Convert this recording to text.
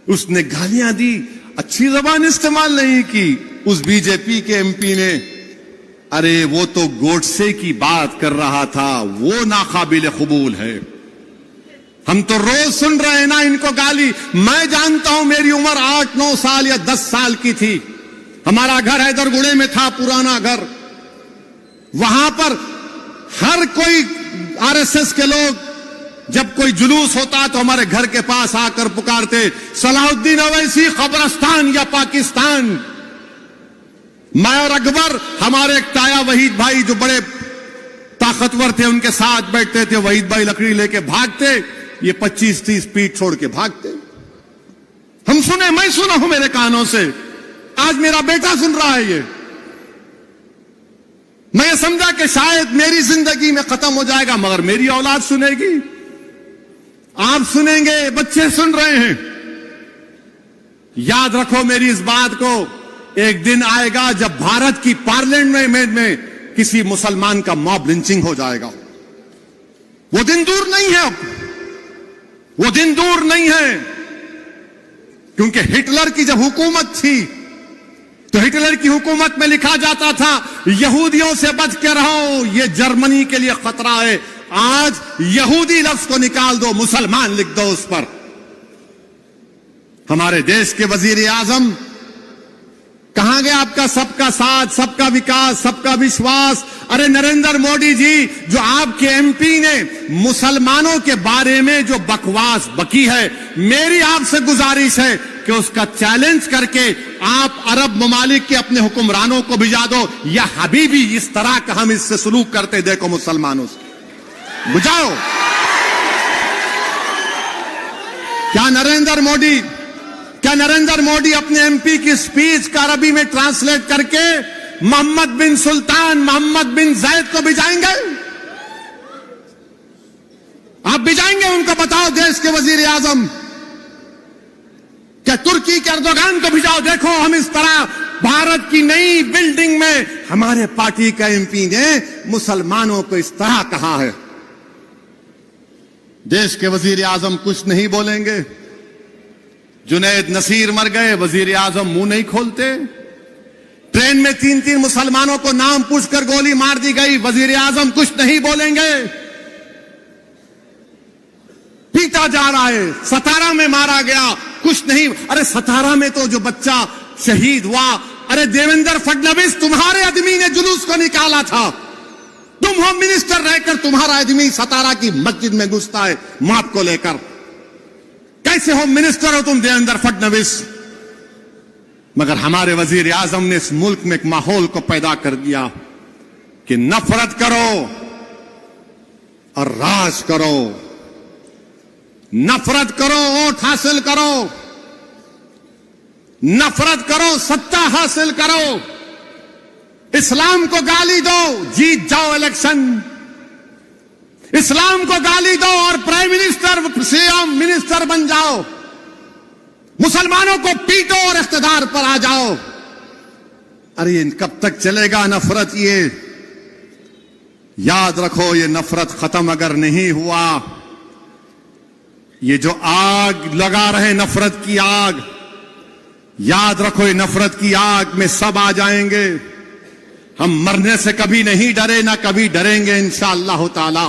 उसने गालियां दी, अच्छी जबान इस्तेमाल नहीं की। उस बीजेपी के एमपी ने, अरे वो तो गोडसे की बात कर रहा था, वो नाकाबिल कबूल है। हम तो रोज सुन रहे हैं ना इनको गाली। मैं जानता हूं, मेरी उम्र 8-9 साल या 10 साल की थी। हमारा घर हैदरगुड़े में था, पुराना घर। वहां पर हर कोई आरएसएस के लोग, जब कोई जुलूस होता तो हमारे घर के पास आकर पुकारते, सलाहुद्दीन अवैसी कब्रिस्तान या पाकिस्तान। मैं और अकबर, हमारे एक ताया वहीद भाई जो बड़े ताकतवर थे, उनके साथ बैठते थे। वहीद भाई लकड़ी लेके भागते, ये 25-30 फीट छोड़ के भागते। हम सुने, मैं सुना हूं मेरे कानों से, आज मेरा बेटा सुन रहा है ये। मैं समझा कि शायद मेरी जिंदगी में खत्म हो जाएगा, मगर मेरी औलाद सुनेगी, आप सुनेंगे, बच्चे सुन रहे हैं। याद रखो मेरी इस बात को, एक दिन आएगा जब भारत की पार्लियामेंट में किसी मुसलमान का मॉब लिंचिंग हो जाएगा। वो दिन दूर नहीं है, अब वो दिन दूर नहीं है। क्योंकि हिटलर की जब हुकूमत थी तो हिटलर की हुकूमत में लिखा जाता था, यहूदियों से बच के रहो, ये जर्मनी के लिए खतरा है। आज यहूदी लफ्ज को निकाल दो, मुसलमान लिख दो उस पर। हमारे देश के वजीर आजम, कहां गया आपका सबका साथ, सबका विकास, सबका विश्वास? अरे नरेंद्र मोदी जी, जो आपके एमपी ने मुसलमानों के बारे में जो बकवास बकी है, मेरी आपसे गुजारिश है कि उसका चैलेंज करके आप अरब ममालिक के अपने हुक्मरानों को भिजा दो, या हबीबी इस तरह का हम इससे सलूक करते देखो मुसलमानों से, बुझाओ। क्या नरेंद्र मोदी अपने एमपी की स्पीच का अरबी में ट्रांसलेट करके मोहम्मद बिन सुल्तान, मोहम्मद बिन जैद को भिजाएंगे? आप भिजाएंगे उनको? बताओ देश के वजीर आजम। क्या तुर्की के अर्दोगान को भिजाओ? देखो हम इस तरह भारत की नई बिल्डिंग में हमारे पार्टी का एमपी ने मुसलमानों को इस तरह कहा है। देश के वजीर आजम कुछ नहीं बोलेंगे। जुनैद नसीर मर गए, वजीर आजम मुंह नहीं खोलते। ट्रेन में 3-3 मुसलमानों को नाम पूछकर गोली मार दी गई, वजीर आजम कुछ नहीं बोलेंगे। पीटा जा रहा है, सतारा में मारा गया, कुछ नहीं। अरे सतारा में तो जो बच्चा शहीद हुआ, अरे देवेंद्र फडणवीस तुम्हारे आदमी ने जुलूस को निकाला था। तुम होम मिनिस्टर रहकर तुम्हारा आदमी सतारा की मस्जिद में घुसता है मौत को लेकर। कैसे होम मिनिस्टर हो तुम देवेंद्र फडणवीस? मगर हमारे वजीर आजम ने इस मुल्क में एक माहौल को पैदा कर दिया कि नफरत करो और राज करो, नफरत करो वोट हासिल करो, नफरत करो सत्ता हासिल करो, इस्लाम को गाली दो, जीत जाओ इलेक्शन, इस्लाम को गाली दो और प्राइम मिनिस्टर, सीएम, मिनिस्टर बन जाओ, मुसलमानों को पीटो और इख्तिदार पर आ जाओ। अरे ये कब तक चलेगा नफरत? ये याद रखो, ये नफरत खत्म अगर नहीं हुआ, ये जो आग लगा रहे नफरत की आग, याद रखो ये नफरत की आग में सब आ जाएंगे। हम मरने से कभी नहीं डरे, ना कभी डरेंगे इंशाअल्लाह ताला।